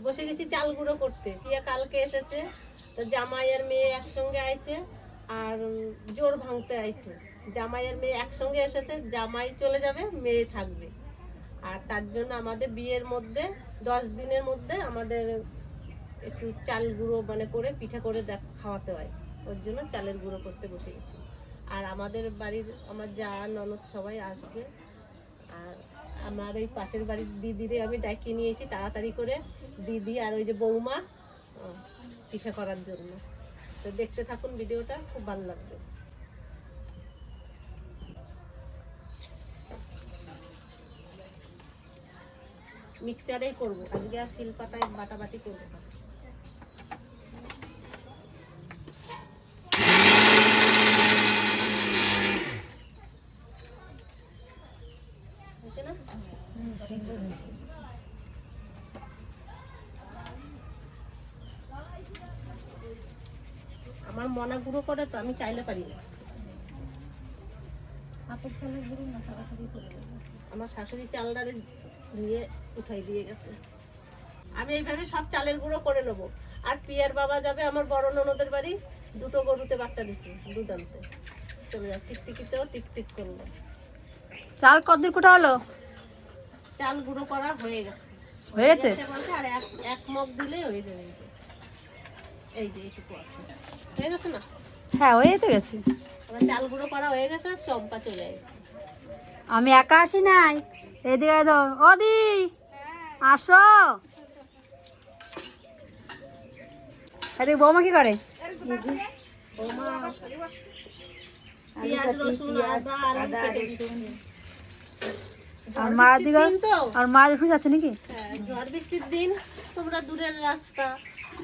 বসে গেছি চাল গুঁড়ো করতে। পিয়া কালকে এসেছে, তো জামাই আর মেয়ে একসঙ্গে আইছে, আর জোর ভাঙতে আইছে। জামাই আর মেয়ে একসঙ্গে এসেছে, জামাই চলে যাবে, মেয়ে থাকবে। আর তার জন্য আমাদের বিয়ের মধ্যে 10 দিনের মধ্যে আমাদের একটু চাল গুঁড়ো মানে করে পিঠা করে খাওয়াতে হয়। ওর জন্য চালের গুঁড়ো করতে বসে গেছি। আর আমাদের বাড়ির আমার যা ননদ সবাই আসবে। আর আমার ওই পাশের বাড়ির দিদিরে আমি ডাকিয়ে নিয়েছি তাড়াতাড়ি করে, দিদি আর ওই যে বৌমা পিঠা করার জন্য। তো দেখতে থাকুন ভিডিওটা, খুব ভালো লাগবে। মিক্সচারেই করবো আজকে, আর শিলপাটায় বাটাবাটি করবো না। আমার মনা গুঁড়ো করে তো, আমি চাইলে পারি না। হাতের চালের গুঁড়ো না, তাড়াতাড়ি করে দেবো। আমার শাশুড়ি চালডারে ধুয়ে উঠাই দিয়ে গেছে। আমি এইভাবে সব চালের গুঁড়ো করে নেবো। আর পিয়ার বাবা যাবে আমার বড় ননদের বাড়ি, 2টো গরুতে বাচ্চা দিছে, দুধ আনতে চলে যাবে। টিকটিকিতেও টিকটিক করলো। চাল কতদূর কোটা হলো? চাল গুঁড়ো করা হয়ে গেছে। হয়ে গেছে বলতে আর এক মগ দিলেই হয়ে যাবে। এই যে এইটুকু আছে, হয়ে গেছে না? হ্যাঁ হয়ে তো গেছে। আমার চাল গুঁড়ো করা হয়ে গেছে, চম্পা চলে গেছে। আমি একা আসি নাই, এদিকে তো ওদি আসো। এদিকে বৌমা কি করে? পেঁয়াজ রসুন আদা কেটে দিচ্ছে। আর মা দিকে, আর মা দেখুন যাচ্ছে নাকি? হ্যাঁ, ঝড় বৃষ্টির দিন, তোমরা দূরের রাস্তা,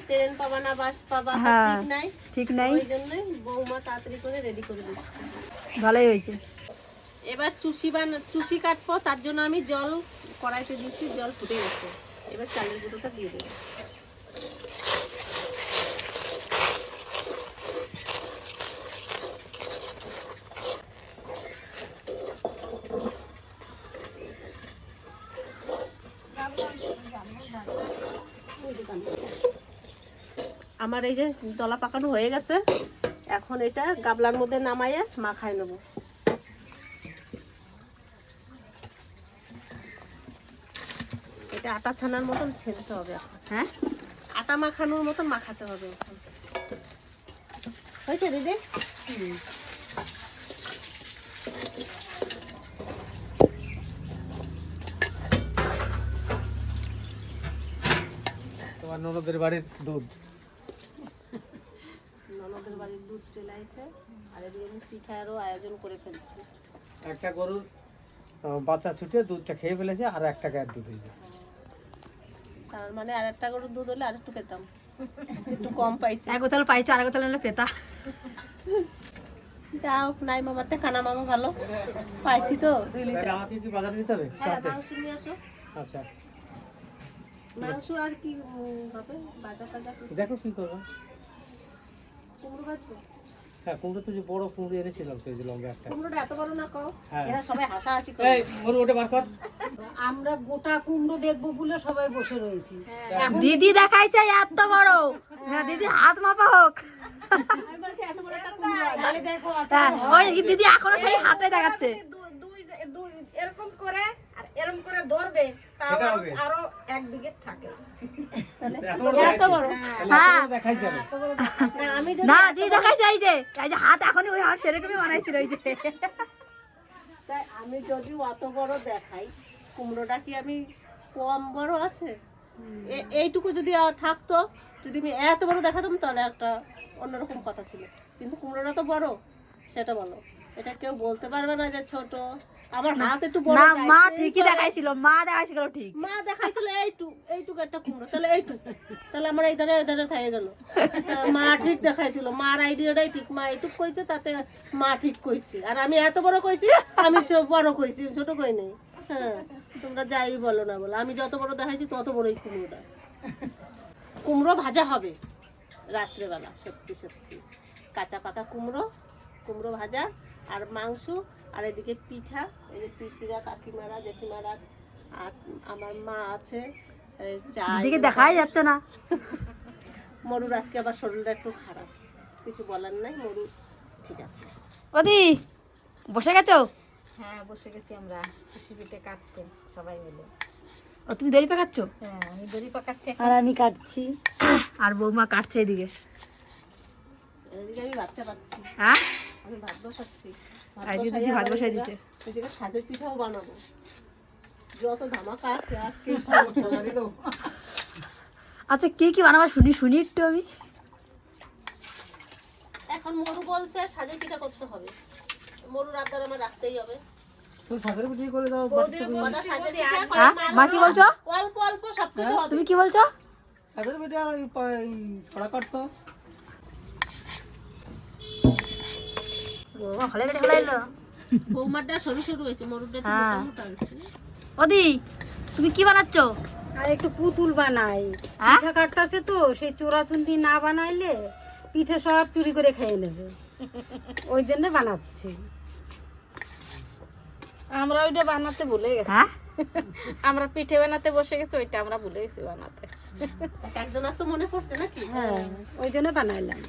ট্রেন পাবা না বাস পাবা, হ্যাঁ, ঠিক নাই, ঠিক নাই। ওই জন্যই বৌমা তাড়াতাড়ি করে রেডি করে দিচ্ছে। ভালোই হয়েছে। এবার চুষি কাটবো, তার জন্য আমি জল কড়াইতে দিচ্ছি, জল ফুটে গেছে। এবার চালের গুঁড়োটা দিয়ে দেবো। আমার এই যে দলা পাকানো হয়ে গেছে, এখন এটা গাবলার মধ্যে নামাইয়ে মাখায় নেব। এটা আটা ছানার মতন ছেলতে হবে এখন। হ্যাঁ, আটা মাখানোর মতন মাখাতে হবে এখন। হয়েছে দিদি? তোমার ননদের বাড়ির দুধ, ননদের বাড়ির দুধ চলে আসছে। আর এদিকে আমি পিঠারও আয়োজন করে ফেলছি। একটা গরুর বাচ্চা ছুটে দুধটা খেয়ে ফেলেছে, আর 1 টাকা দুধ হয়েছে। তার মানে আর একটা গরুর দুধ হলে আর একটু পেতাম, একটু কম পাইছি। এক বোতল পাইছো, আর এক বোতল হলে পেতা। যাও নাই মামাতে, কানা মামা ভালো পাইছি তো 2 লিটার। আমাকে কি বাজার দিতে হবে? হ্যাঁ, মাংস নিয়ে আসো। আচ্ছা, মাংস আর কি হবে, বাজার টাজার দেখো কি করবো। কুমড়ো বাজবো। হ্যাঁ, কুমড়ো তো যে বড় কুমড়ো এনেছিলাম, সেই যে লম্বা একটা। কুমড়োটা এত বড় না কও, হ্যাঁ। এরা সবাই হাসাহাসি করে। এই ওর ওটা বার কর। আমরা গোটা কুমড়ো দেখবো বলে সবাই বসে রয়েছি। দিদি দেখাইছে এত বড়। হ্যাঁ দিদি হাত মাপা হোক। আমি বলছি এত বড় একটা কুমড়ো আছে। তাহলে দেখো হ্যাঁ, ওই দিদি এখনো সেই হাতে দেখাচ্ছে। দুই এরকম করে আর এরকম করে ধরবে, তাও সেটা হবে। আরো 1 বিঘে থাকে। এত বড়। হ্যাঁ দেখাইছে আমি। না, আমি যদি না দিদি দেখাইছে, এই যে হাত এখনই ওই হাত সেরকমই বানাইছিল এই যে। তাই আমি যদি অত বড় দেখাই, কুমড়োটা কি আমি কম বড় আছে? এইটুকু যদি থাকতো, যদি আমি এত বড় দেখাতাম তাহলে একটা অন্যরকম কথা ছিল। কিন্তু কুমড়োটা তো বড়, সেটা বলো। এটা কেউ বলতে পারবে না যে ছোট। আমার হাত একটু বড়। না মা চাইছে, ঠিকই দেখাইছিল, মা দেখাইছিল ঠিক। মা দেখাইছিল এইটুকু একটা কুমড়ো, তাহলে এইটুকু, তাহলে আমার এই ধারে থাকে গেল। মা ঠিক দেখাইছিল, মার আইডিয়াটাই ঠিক। মা এইটুকু কইছে, তাতে মা ঠিক কইছে। আর আমি এত বড় কইছি, আমি বড় কইছি, ছোট কই নাই। হ্যাঁ, তোমরা যাই বলো না বলো, আমি যত বড় দেখাইছি তত বড়ই কুমড়োটা। কুমড়ো ভাজা হবে রাত্রেবেলা, সত্যি সত্যি। কাঁচা পাকা কুমড়ো ভাজা আর মাংস, আর এদিকে পিঠা। এই যে পিসিরা, কাকিমারা, জেঠিমারা, আর আমার মা আছে, এই চা দিকে দেখাই যাচ্ছে না। মরুর আজকে আবার শরীরটা একটু খারাপ, কিছু বলার নাই, মরু ঠিক আছে। ওদি বসে গেছো? হ্যাঁ বসে গেছি আমরা খুশি পিঠে কাটতে সবাই মিলে। ও তুমি দড়ি পাকাচ্ছ? হ্যাঁ আমি দড়ি পাকাচ্ছি আর আমি কাটছি। আর বৌমা কাটছে এদিকে। এদিকে আমি বাচ্চা পাচ্ছি, হ্যাঁ আমি ভাত বসাচ্ছি। আর এদিকে দিদি ভাত বসাই দিচ্ছে। এদিকে সাজের পিঠাও বানাবো, যত ধামাকা আছে আজকে আচ্ছা কি কি বানাবা শুনি শুনি একটু আমি। এখন মরু বলছে সাজের পিঠা করতে হবে, মরুর আবদার আমার রাখতেই হবে। তুমি সাদের পিঠে করে দাও। কটা সাজের পিঠা হ্যাঁ মা কি বলছো? অল্প অল্প সবকিছু হবে। তুমি কি বলছো? সাদের পিঠে আর এই ছড়া কাটতো। বৌমা ভালো কেটে ফেলা এলো। বৌমারটা সরু সরু হয়েছে, মরুরটা একটু হ্যাঁ। মোটা মোটা হয়েছে। ওদি তুমি কি বানাচ্ছ? আর একটু পুতুল বানাই, হ্যাঁ? পিঠা কাটতেছে তো, সেই চোরাচুন্ডি না বানাইলে পিঠে সব চুরি করে খেয়ে নেবে, ওই জন্য বানাচ্ছি। আমরা ওইটা বানাতে ভুলে গেছি। হ্যাঁ আমরা পিঠে বানাতে বসে গেছি, ওইটা আমরা ভুলে গেছি বানাতে। একজনের তো মনে পড়ছে নাকি? হ্যাঁ ওই জন্য বানাইলাম,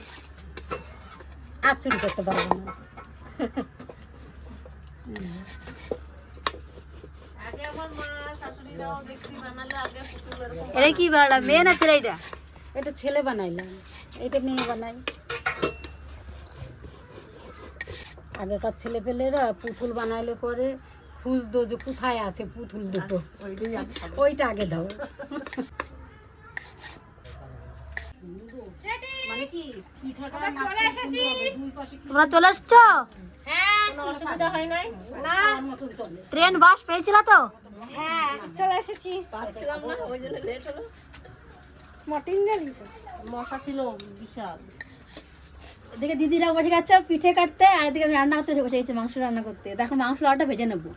আর চুরি করতে পারবো না। আগে আমার মা শাশুড়িরাও দেখছি বানালে আগে পুতুল এরকম। এটা কি বানালা, মেয়ে না ছেলে এটা? এটা ছেলে বানাইলাম, এটা মেয়ে বানাই। আগেকার ছেলে পেলেরা পুতুল বানাইলে পরে খুঁজতো যে কোথায় আছে পুতুল দুটো, ওইটা আগে দাও। মানে কি পিঠাটা চলে এসেছি, দুই পাশে তোমরা চলে এসছো? কোনো অসুবিধা হয় নাই? মতন চলে। ট্রেন বাস পেয়েছিলা তো? হ্যাঁ চলে এসেছি। পাচ্ছিলাম না, ওই জন্য লেট হলো। মর্টিন গেছে। মশা ছিল বিশাল। এদিকে দিদিরা বসে গেছে পিঠে কাটতে, আর এদিকে আমি রান্না করতে বসে গেছি মাংস রান্না করতে। দেখো মাংস লাউটা ভেজে নেবো।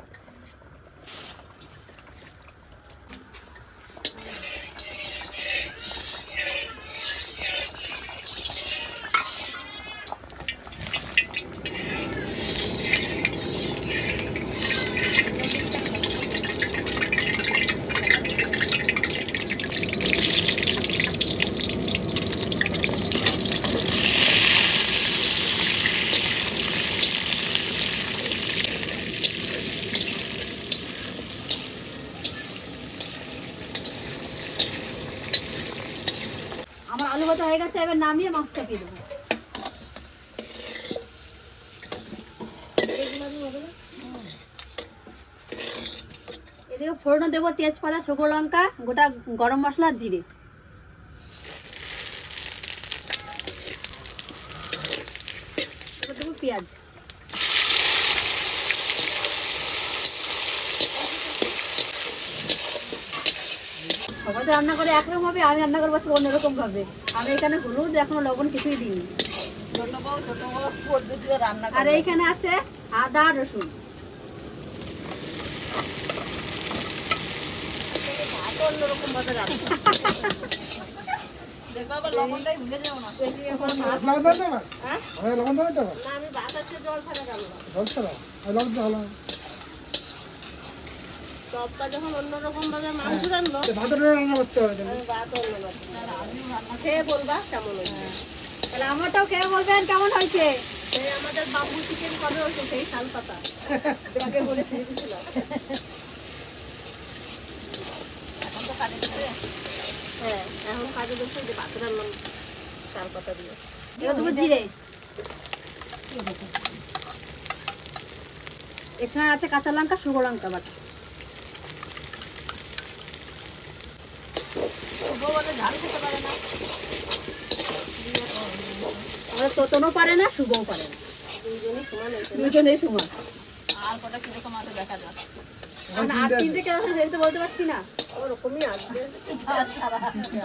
আমার আলু ভাজা হয়ে গেছে, এবার নামিয়ে মাংস চাপিয়ে দেবো। এদিকে ফোড়ন দেবো তেজপাতা, শুকনো লঙ্কা, গোটা গরম মশলা আর জিরে। এবার দেবো পেঁয়াজ। সবাই তো রান্না করে একরকম হবে, আমি রান্না করবো আজকে অন্যরকম ভাবে। আমি এখানে হলুদ এখনো লবণ কিছুই দিইনি। আর এইখানে আছে আদা রসুন। অন্যরকম ভাবে রান্না। দেখো আবার লবণটাই ভুলে যাও না। না আমি বাতাসে জল ছাড়া রান্না। টপটা যখন অন্যরকম ভাবে মাংস রান্না, আমি ভাত অন্য খেয়ে বলবা কেমন হয়েছে। তাহলে আমারটাও খেয়ে বলবেন কেমন হয়েছে। সেই আমাদের বাবু চিকেন কবে হয়েছে, সেই শাল পাতা আগে বলে খেয়ে দিয়েছিলাম। এখন তো কাজে দিচ্ছে। হ্যাঁ এখন কাজে দিচ্ছে, যে ভাত রান্নাম শাল পাতা দিয়ে। এবার দেবো জিরে। এখানে আছে কাঁচা লঙ্কা, শুকনো লঙ্কা বাটা। ঝাল খেতে পারে না, আমরা তোতনও পারে না, শুভও পারে না, দুইজনই সমান হয়েছে। দুজনেই সমান। আর কটা কিরকম আছে দেখা যাক। মানে আর তিনটে কেন যেতে বলতে পারছি না। ওরকমই আসবে।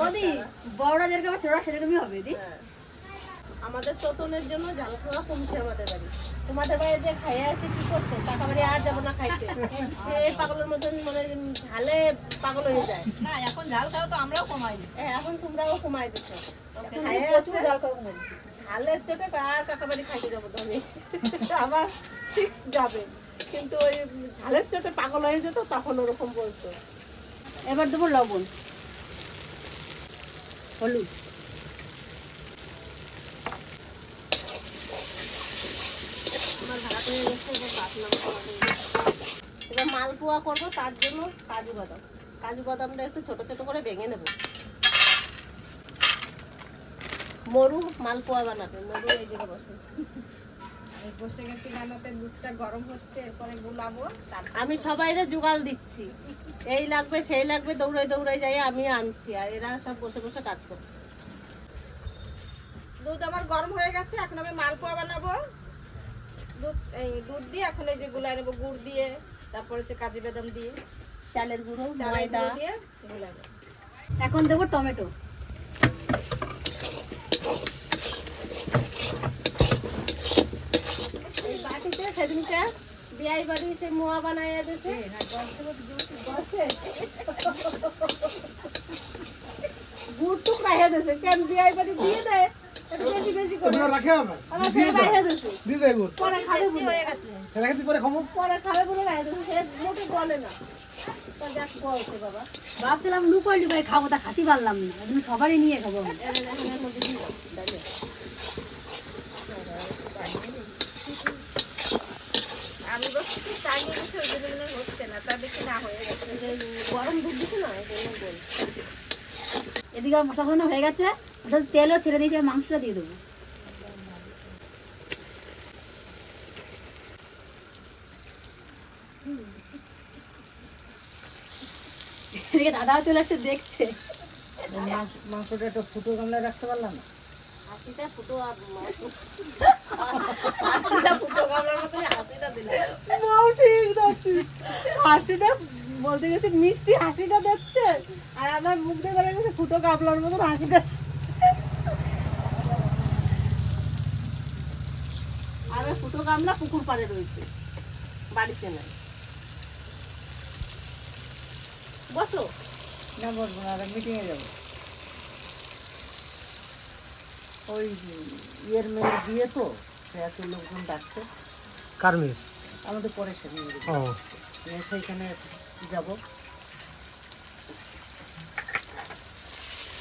ওদি বড়রা যেরকম হবে ছোটরা সেরকমই হবে দি। আমাদের তোতনের জন্য ঝাল খাওয়া কমছে আমাদের বাড়ি। তোমাদের বাড়ি যে খাইয়ে আসে কি করতো, টাকা বাড়ি আর যাবো না খাইতে, সে পাগলের মতন মানে ঝালে পাগল হয়ে যায়। না এখন ঝাল খাও তো আমরাও কমাই দিই। এখন তোমরাও কমাই দিচ্ছ। খাইয়ে প্রচুর আসে, জল খাওয়া কমে। ঝালের চোটে আর কাকা বাড়ি খাইতে যাবো তো আমি। আবার ঠিক যাবে, কিন্তু ওই ঝালের চোটে পাগল হয়ে যেত, তখন ওরকম বলতো। এবার দেবো লবণ। হলুদ, আমার ভাত হয়ে গেছে, এবার বাটলাম তোমাদের। এবার মালপোয়া করবো, তার জন্য কাজু বাদামটা একটু ছোট ছোট করে ভেঙে নেব। মরু মালপোয়া বানাবে, মরু এই দিকে বসে। বসে গেছি রান্নাতে, দুধটা গরম হচ্ছে, এরপরে গুলাবো। আমি সবাইরে জোগাল দিচ্ছি, এই লাগবে সেই লাগবে, দৌড়াই দৌড়াই যাই আমি আনছি, আর এরা সব বসে বসে কাজ করছে। দুধ আমার গরম হয়ে গেছে, এখন আমি মালপোয়া বানাবো। দুধ দিয়ে এখন এই যে গুলাই নেবো, গুড় দিয়ে, তারপরে হচ্ছে কাজু বাদাম দিয়ে, চালের গুঁড়ো, চালের ময়দা, গুঁড়ো দিয়ে গুলাবো। এখন দেবো টমেটো। এই বাটিতে সেদিনকে বিয়াই বাড়ি সে মোয়া বানাইয়া দিয়েছে। গুড় টুক রাখে দিয়েছে, কেন বিয়াই বাড়ি দিয়ে দেয় একটু বেশি বেশি করে। আমার সে রাখে দিয়েছে, পরে খাবে বলে, পরে খাবে বলে রাখে দিয়েছে, সে মোটে বলে না। তো দেখ বলছে বাবা, ভাবছিলাম লুকোয় লুকোয় খাবো, তা খাতি পারলাম না, একদিন সবারই নিয়ে খাবো আমি। এর মধ্যে দিয়ে দাও, ডালে। আমি বলছি টাঙিয়ে গেছে, ওই জন্য মনে হয় হচ্ছে না, তা দেখি না হয়ে গেছে। এই যে গরম দুধ দিছে না, এই জন্য বলছি। এদিকে আমার মশলা কষানো হয়ে গেছে, ওটা তেলও ছেড়ে দিয়েছি, আমি মাংসটা দিয়ে দেবো। এদিকে দাদাও চলে আসছে, দেখছে। মাংসটা একটু ফুটো গামলায় রাখতে পারলাম না। হাসিটা ফুটো আর ফুটো গামলার মতনই হাসিটা দিলাম। মাও ঠিক আছে, হাসিটা বলতে গেছে মিষ্টি হাসিটা দেখছে, আর আমার মুখ দিয়ে বলে গেছে ফুটো কাপলার মতন হাসিটা। আর ওই ফুটো গামলা পুকুর পাড়ে রয়েছে, বাড়িতে নাই। বসো। না বসবো না, মিটিংয়ে যাবো। ওই ইয়ের মেয়ের বিয়ে তো, এত লোকজন ডাকছে। কার মেয়ে? আমাদের পরে সে মেয়ের ও, বিয়ে, সেইখানে যাব।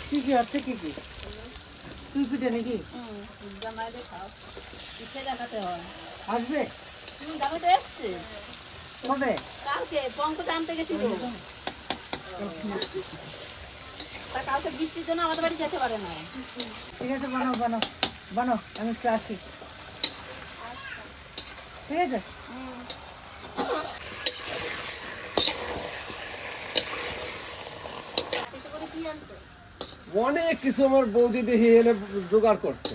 কি কি হচ্ছে, কি কি তুই পিঠে নাকি জামাইদের খাও, পিঠে দেখাতে হয়। আসবে জামাই তো এসছে কবে? কালকে, পঙ্কজ আনতে গেছিল। তা কালকে বৃষ্টির জন্য আমাদের বাড়ি যেতে পারে না। ঠিক আছে, বানাও বানাও বানাও, আমি একটু আসি। ঠিক আছে। অনেক কিছু আমার বৌদি দেখি এনে জোগাড় করছে।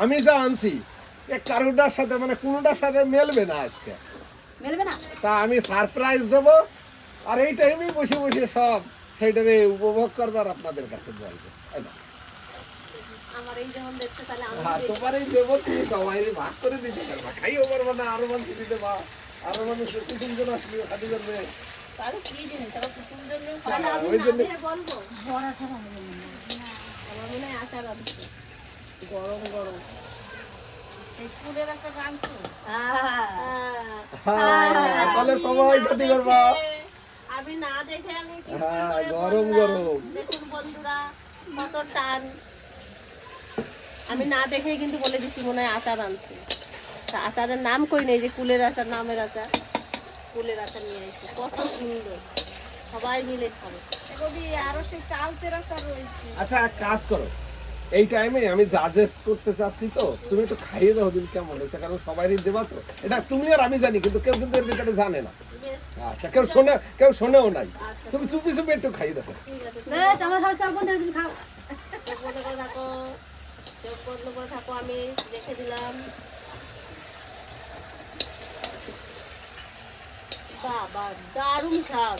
আমি যা আনছি কারোটার সাথে মানে কোনোটার সাথে মেলবে না আজকে, মেলবে না? তা আমি সারপ্রাইজ দেব, আর এই টাইমে বসে বসে সব সেইটারে উপভোগ করবার আপনাদের কাছে বলবো। আমার এই যখন দেখছে তাহলে আমি হ্যাঁ, তোমারই দেবো, তুমি সবাই ভাগ করে দিতে পারবা, খাইও পারবা না, আরো মানুষ দিতে বা আরো মানুষ কুটুমজন আসলে খালি করবে। তাহলে কি জিনিস আবার কুকুর জন্য হ্যাঁ, আমি ওই না জন্য- দেখে বলবো। আমার মনে হয় আচার আনছে গরম গরম। এই ফুলের একটা গানছো, হ্যাঁ, তাহলে সবাই খেতে পারবা। আমি না দেখে আমি কি হ্যাঁ, করে গরম বললাম? গরম। দেখুন বন্ধুরা কত টান, আমি না দেখেই কিন্তু বলে দিছি মনে হয় আচার আনছে। তা আচারের নাম কই নেই, যে কুলের আচার, নামের আচার, কুলের আচার নিয়ে এসেছি, কত সুন্দর, সবাই মিলে খাবে। এগুলি আরো সেই চাল তেরাটা রয়েছে। আচ্ছা, এক কাজ করো, এই টাইমে আমি জাজেস করতে চাচ্ছি, তো তুমি একটু খাইয়ে দাও দিন কেমন হয়েছে, কারণ সবারই দেবা তো। এটা তুমি আর আমি জানি, কিন্তু কেউ কিন্তু এর ভিতরে জানে না। বেশ, আচ্ছা, কেউ শোনেও নাই, তুমি চুপি চুপি একটু খাইয়ে দেখো। ঠিক আছে, বেশ, আমরা সব চাপ বন্ধ করে খাও। চোখ বন্ধ করে থাকো, চোখ বন্ধ করে থাকো, আমি রেখে দিলাম। বাবা দারুণ স্বাদ,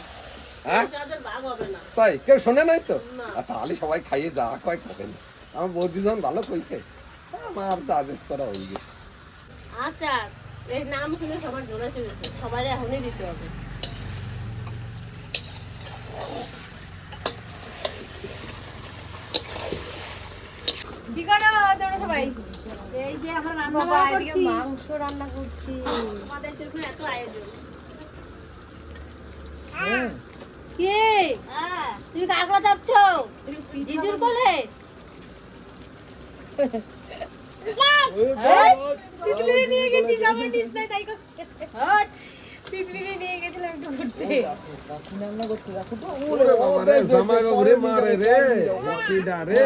হ্যাঁ, যাদের ভাগ হবে না। তাই কেউ শোনে নাই তো? না। আর তাহলে সবাই খাইয়ে যা কয় খাবেন। আমার বৌদি যখন ভালো কইছে, আমার জাজেস করা হয়ে গেছে। আচার এই নাম শুনে সবার জোরে শুনেছে, সবাই এখনই দিতে হবে। কি করো তোমরা সবাই? এই যে আমরা রান্না করছি, মাংস রান্না করছি, আমাদের জন্য এত আয়োজন। কি তুমি কাকড়া চাপছো? জিজুর কোলে তিতলি নিয়ে গেছিস আমার ডিশ নাই তাই করছে হট তিতলি নিয়ে গেছিলাম একটু ঘুরতে ওরে বাবা রে, জামাই বাবু রে মারে রে, কি ডারে।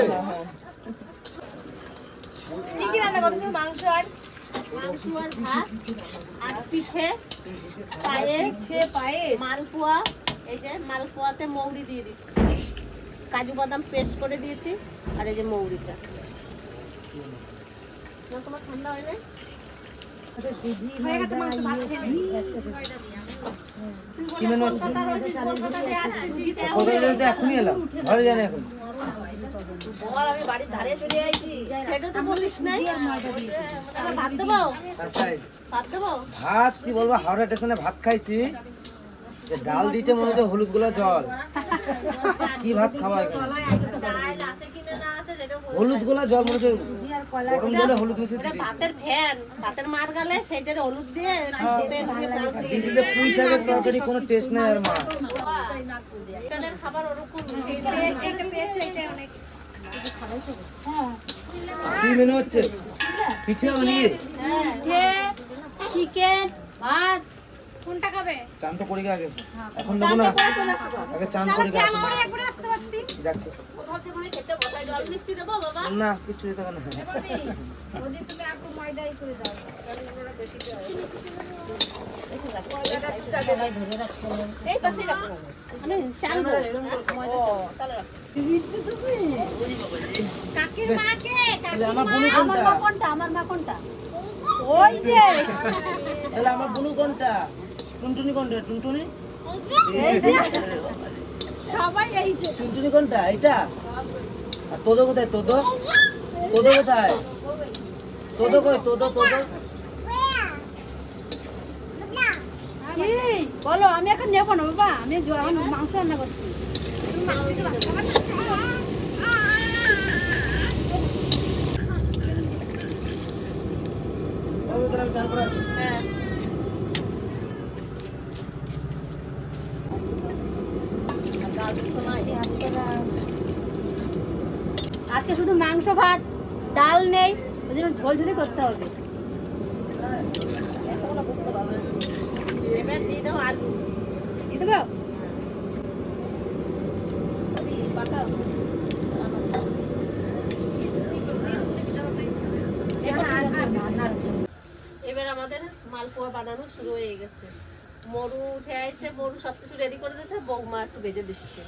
কি কি রান্না করছিস? মাংস আর মাংস আর ভাত আর পিঠে পায়েস মালপোয়া। এই যে মালপোয়াতে মৌরি দিয়ে দিচ্ছি, কাজু বাদাম পেস্ট করে দিয়েছি, আর এই যে মৌরিটা। না, তোমার ঠান্ডা হয় না? হয়ে গেছে মাংস ভাত খেয়ে নে। কি মেনু হচ্ছে? কলকাতাতে আসছি, কলকাতাতে এখনই এলাম, ঘরে জানি এখন। বল আমি বাড়ির ধারে চলে আইছি সেটা তো বলিস নাই। এবার ভাত দেবো, সারপ্রাইজ। ভাত দেবো। ভাত কি বলবো, হাওড়া স্টেশনে ভাত খাইছি, যে ডাল দিতে মনে হচ্ছে হলুদ গুলা জল। কি ভাত খাওয়া এখন? ডাল আছে কিনা না আছে সেটা বলতে হলুদ গুলা জল মনে হচ্ছে গরম জলে হলুদ মিশিয়ে ওটা দিদি। ভাতের ফ্যান, ভাতের মার গালে সেইটার হলুদ দিয়ে চিপে দিয়ে ডাল দিয়ে দিদিতে পুঁই শাকের তরকারি কোনো টেস্ট নেই আর মা। চিকেনের খাবার ওরকম এটা পেয়েছো এটা অনেক কি মেনু হচ্ছে? পিঠে হবে নাকি? চিকেন ভাত কোনটা খাবে? চান তো করি গে আগে, এখন দেবো না, আগে চান করি গে এখন। পরে একবার আসতে পারতি যাচ্ছে খেতে বসাই। জল মিষ্টি দেবো বাবা? না, কিছু দিতে হবে না। যদি তুমি একটু ময়দাই করে দাও এই পাশে রাখো। আমি চাল কাকির মাকে তাহলে আমার বুনু আমার কোনটা? মা কোনটা আমার মা কোনটা ওই যে তাহলে আমার বুনু কোনটা? টুনটুনি কোনটা? টুনটুনি? সবাই এই যে টুনটুনি কোনটা? এইটা? আর তোদো কোথায়? তোদো? তোদো কোথায়? তোদো কই? Todo Todo? কি বলো, আমি এখন নেবো না বাবা, আমি মাংস রান্না করছি। বাবু, তাহলে আমি চান করে আসি। আজকে শুধু মাংস ভাত, ডাল নেই, ওই জন্য ঝোল ঝোলই করতে হবে। এবার দিয়ে দাও আলু। দিয়ে দেবো? এবার আমাদের মালপোয়া বানানো শুরু হয়ে গেছে। মরু উঠে আইছে, মরু সবকিছু রেডি করে দিয়েছে, বৌমা একটু ভেজে দিচ্ছে।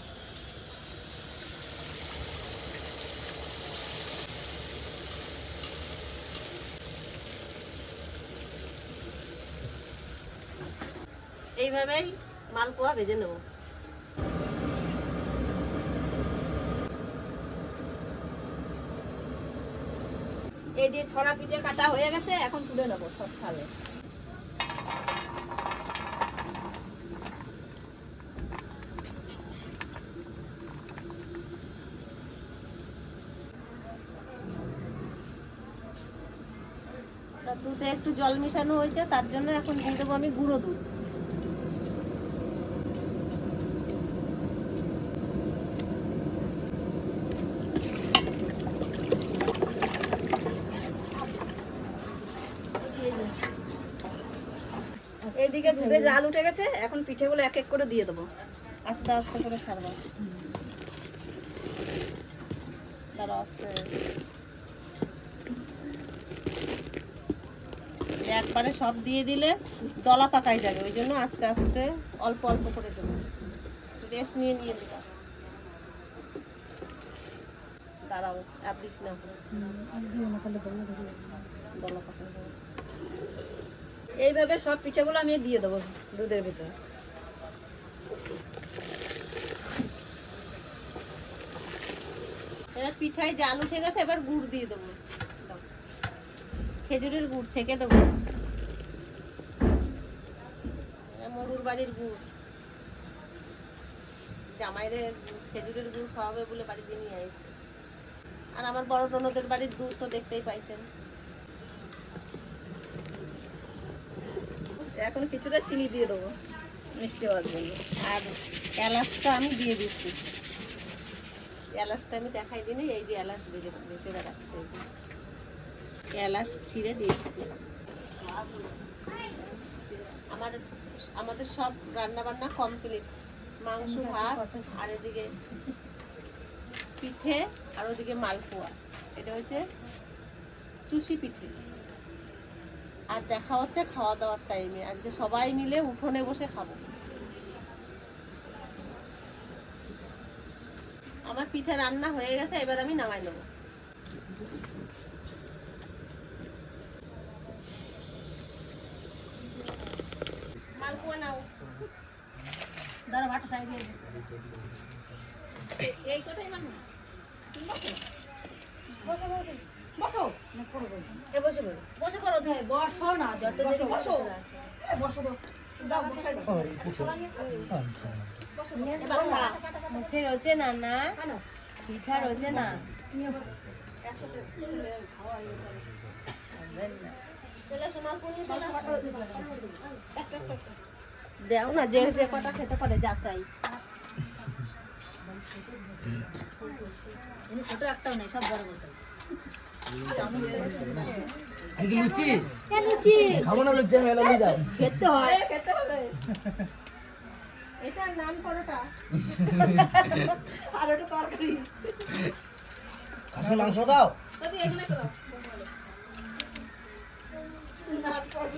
এইভাবেই মালপোয়া ভেজে নেব। এই দিয়ে ছড়া পিঠে কাটা হয়ে গেছে, এখন তুলে নেবো সব থালে। দুধে একটু জল মিশানো হয়েছে, তার জন্য এখন দিয়ে দেবো আমি গুঁড়ো দুধ। এইদিকে দুধে জাল উঠে গেছে, এখন পিঠেগুলো এক এক করে দিয়ে দেবো, আস্তে আস্তে করে ছাড়বো। দাঁড়াও, আস্তে। একবারে সব দিয়ে দিলে দলা পাকাই যাবে, ওই জন্য আস্তে আস্তে অল্প অল্প করে দেবো, রেস্ট নিয়ে নিয়ে দেবো। দাঁড়াও, আর দিস না, দলা পাকাই যাবে। এইভাবে সব পিঠেগুলো আমি দিয়ে দেবো দুধের ভিতরে। এবার পিঠায় জাল উঠে গেছে, এবার গুড় দিয়ে দেবো। দাও। খেজুরের গুড় ছেঁকে দেবো, মরুর বাড়ির গুড়। জামাইরে খেজুরের গুড় খাওয়াবে বলে বাড়িতে নিয়ে আসছে। আর আমার বড় ননদের বাড়ির দুধ তো দেখতেই পাইছেন। এখন কিছুটা চিনি দিয়ে দেবো মিষ্টি হওয়ার জন্য। আর এলাচটা আমি দিয়ে দিচ্ছি। এলাচটা আমি দেখাই দিইনি, এই যে এলাচ বেশি বেড়াচ্ছে, এই যে এলাচ ছিঁড়ে দিয়েছি। আমাদের সব রান্না বান্না কমপ্লিট, মাংস ভাত আর এদিকে পিঠে আর ওদিকে মালপোয়া, এটা হচ্ছে চুষি পিঠে। আর দেখা হচ্ছে খাওয়া দাওয়ার টাইমে, আজকে সবাই মিলে উঠোনে বসে খাবো। আমার পিঠে রান্না হয়ে গেছে, এবার আমি নামাই নেবো। মালপোয়া নাও, দাঁড়া ভাতটা খাই দিয়ে এই কথাই মানো। বসো না পড়ো এ বসে পড়ো বসে করো তুমি। বসো না যত দেরি বসো বসো দাও এবার খা। মুখে রোচে না না, পিঠা রোচে না। চলে এসো, মালপোয়া নিয়ে চলে এসো। দেও না, যে যে কটা খেতে পারে যা চাই। ছোট একটাও নেই, সব বড় বড় আজকে লুচি লুচি খাবো না, লুচি আমি এলাম যাও। খেতে হয় খেতে হবে। এটা নান পরোটা আর ওটা তরকারি। খাসি মাংস দাও, যদি এগুলো করো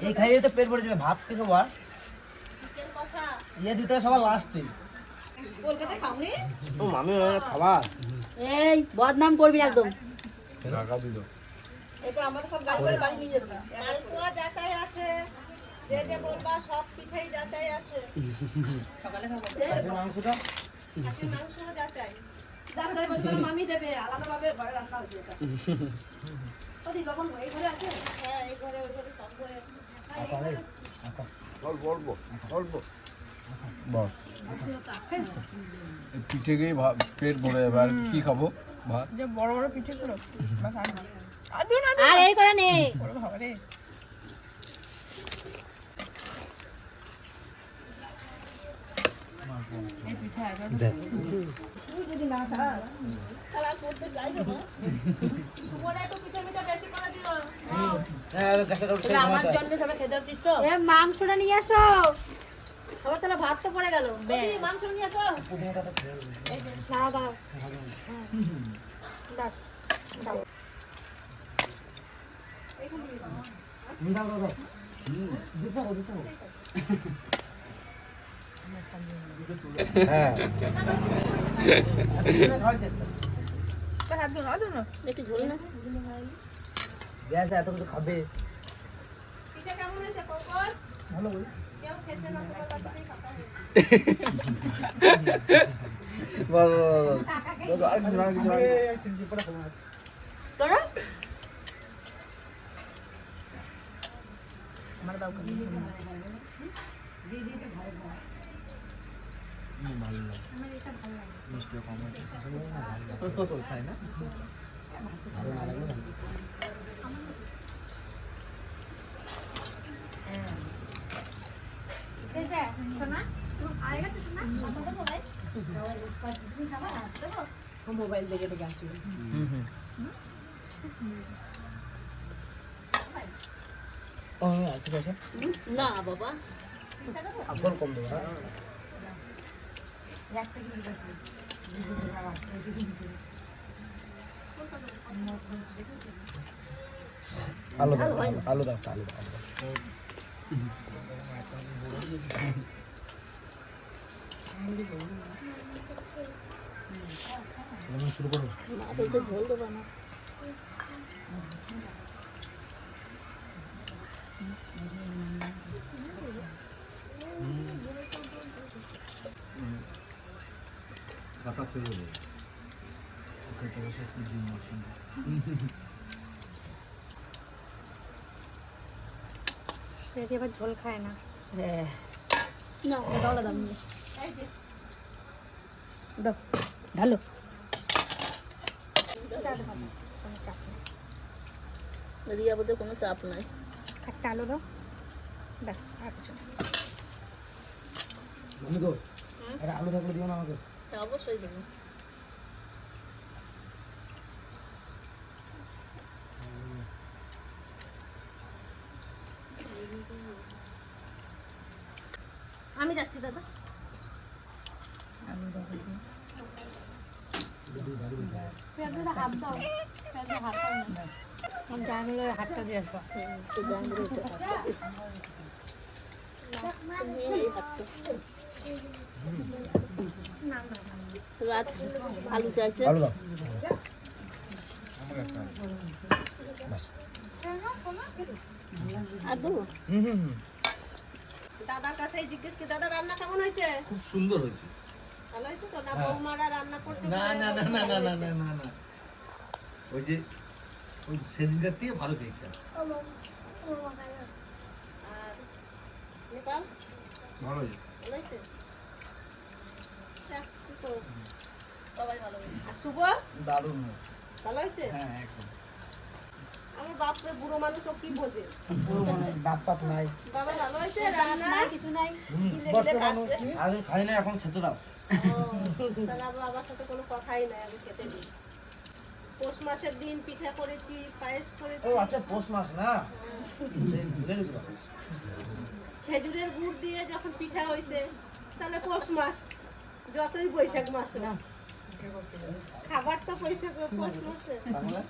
এই খাইয়ে তো পেট ভরে যাবে। ভাত খেতে খাবো আর চিকেন কষা। ইয়ে দিতে হয় সবার লাস্টে। কলকাতায় খাওনি? ও মামি খাবার এই বদনাম করবি না একদম। এরপর আমাদের সব গাড়ি করে বাড়ি নিয়ে যাবে। মালপোয়া যাচাই আছে, যে যে বলবা সব পিঠাই যাচাই আছে। খাসি মাংসটা খাসির মাংসও যাচাই। যাচাই বলতে মামি দেবে, আলাদাভাবে ঘরে রান্না হচ্ছে এটা। ওদি লবণ এই ঘরে আছে? হ্যাঁ, এই ঘরে ওই ঘরে সব ঘরে আছে। অল্প অল্প অল্প বস, পিঠে গিয়ে পেট ভরে যাবে। আর কি খাবো? ভাত। যে বড় বড় পিঠে গুলো আর এই করে নে তারা করতে চাইবে না। সুমনে একটু পিঠে মিঠা বেশি করে দিও। হ্যাঁ গাছে কাটতে আমার জন্য সবাই খেতে যাচ্ছিস তো? এ মাংসটা নিয়ে আসো। সবার তাহলে ভাত তো পড়ে গেল। ওদি মাংস নিয়ে আসো। দাঁড়াও দাঁড়াও দাও দাও দাও দিতে হবে হ্যাঁ একটু ঝোল না। গ্যাস এত কিছু খাবে পিঠে কেমন হয়েছে কোকোস? ভালো বলি কেউ খেতে না তোমার বাড়িতেই খাতা হবে। বল আর কিছু না কিছু তোরা খায় না ভালো না লাগলে মোবাইল দেখে দেখে আসবে ও ঠিক আছে না বাবা, আপন কম দেবো আলু দাও আলু দাও আলু দাও শুরু করো ঝোল দেবো না এবার ঝোল খায় না না দাও দাও দাও ঢালো রিয়া বোধ কোনো চাপ নাই। একটা আলু দাও ব্যাস আর কিছু না আমি গো আরে আলু থাকলে দিও না আমাকে অবশ্যই দেবো। আমি যাচ্ছি দাদা। হাত দাও, জাহাঙ্গীরের হাতটা দিয়ে আসবো। রাত আলু চাইছে। ভালো দাও আর দেবো? হুম হুম হুম। দাদার কাছেই জিজ্ঞেস কি, দাদা রান্না কেমন হয়েছে? খুব সুন্দর হয়েছে। ভালো হয়েছে তো? না বৌমারা রান্না করছে? না না না না না না না না না ওই যে ওই সেদিনকার থেকে ভালো খেয়েছে। আর নেপাল ভালো হয়েছে। ভালো হয়েছে? যাক, কি করব? সবাই ভালো হয়েছে। আর শুভ দারুণ ভালো হয়েছে? হ্যাঁ একদম আমার বাপরে বুড়ো মানুষ ও কি বোঝে? দাঁত পাত নাই বাবা ভালো হয়েছে রান্না? না কিছু নাই, সারাদিন খাই না, এখন খেতে দাও। ও, তাহলে আমার বাবার সাথে কোনো কথাই নাই, আমি খেতে দিই। পৌষ মাসের দিন পিঠা করেছি, পায়েস করেছি, ও আচ্ছা পৌষ মাস না, ভুলে গেছিলাম। খেজুরের গুড় দিয়ে যখন পিঠা হয়েছে তাহলে পৌষ মাস, যতই বৈশাখ মাস না খাবার তো পৌষ মাসে। বাংলা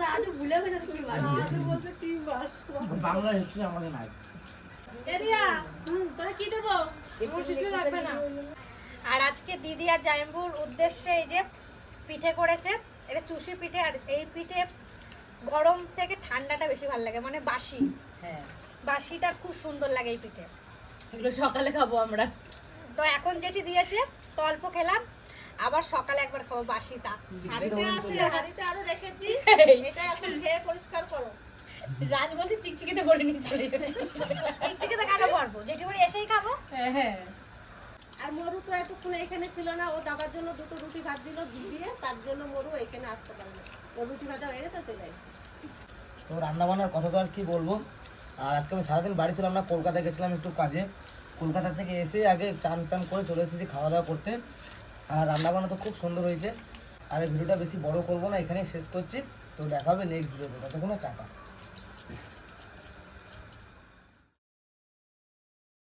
রাজু ভুলে গেছে কি মাস। রাজু বলছে কি মাস? বাংলা হিস্ট্রি আমাদের নাই। এরিয়া, তোরা কি দেবো? কিছু লাগবে না। আর আজকে দিদি আর জাইম্বুর উদ্দেশ্যে এই যে পিঠে করেছে, এটা চুষি পিঠে। আর এই পিঠে গরম থেকে ঠান্ডাটা বেশি ভালো লাগে, মানে বাসি। বাসিটা খুব সুন্দর লাগে এই পিঠে। এগুলো সকালে খাবো আমরা। তো এখন যেটি দিয়েছে তো অল্প খেলাম, আবার সকালে একবার খাবো বাসিটা। হাড়িতে আছে, হাড়িতে আরো রেখেছি, এটা এখন খেয়ে পরিষ্কার করো। রাজ বলছে চিকচিকিতে ভরে নিয়ে চলে যাবে। চিকচিকিতে কেন পারবো, যেটি করে এসেই খাবো। হ্যাঁ আর মরু তো এতক্ষণ এখানে ছিল না, ও দাদার জন্য দুটো রুটি ভাত দিল দিয়ে, তার জন্য মরু এখানে আসতে পারে না। ও রুটি ভাজা হয়ে গেছে, চলে গেছে। তো রান্না বান্নার কথা তো আর কি বলবো। আর আজকে আমি সারাদিন বাড়ি ছিলাম না, কলকাতায় গেছিলাম একটু কাজে। কলকাতা থেকে এসে আগে চান টান করে চলে এসেছি খাওয়া দাওয়া করতে। আর রান্না বান্না তো খুব সুন্দর হয়েছে। আর এই ভিডিওটা বেশি বড় করবো না, এখানেই শেষ করছি। তো দেখা হবে নেক্সট ভিডিওতে, ততক্ষণে টাটা।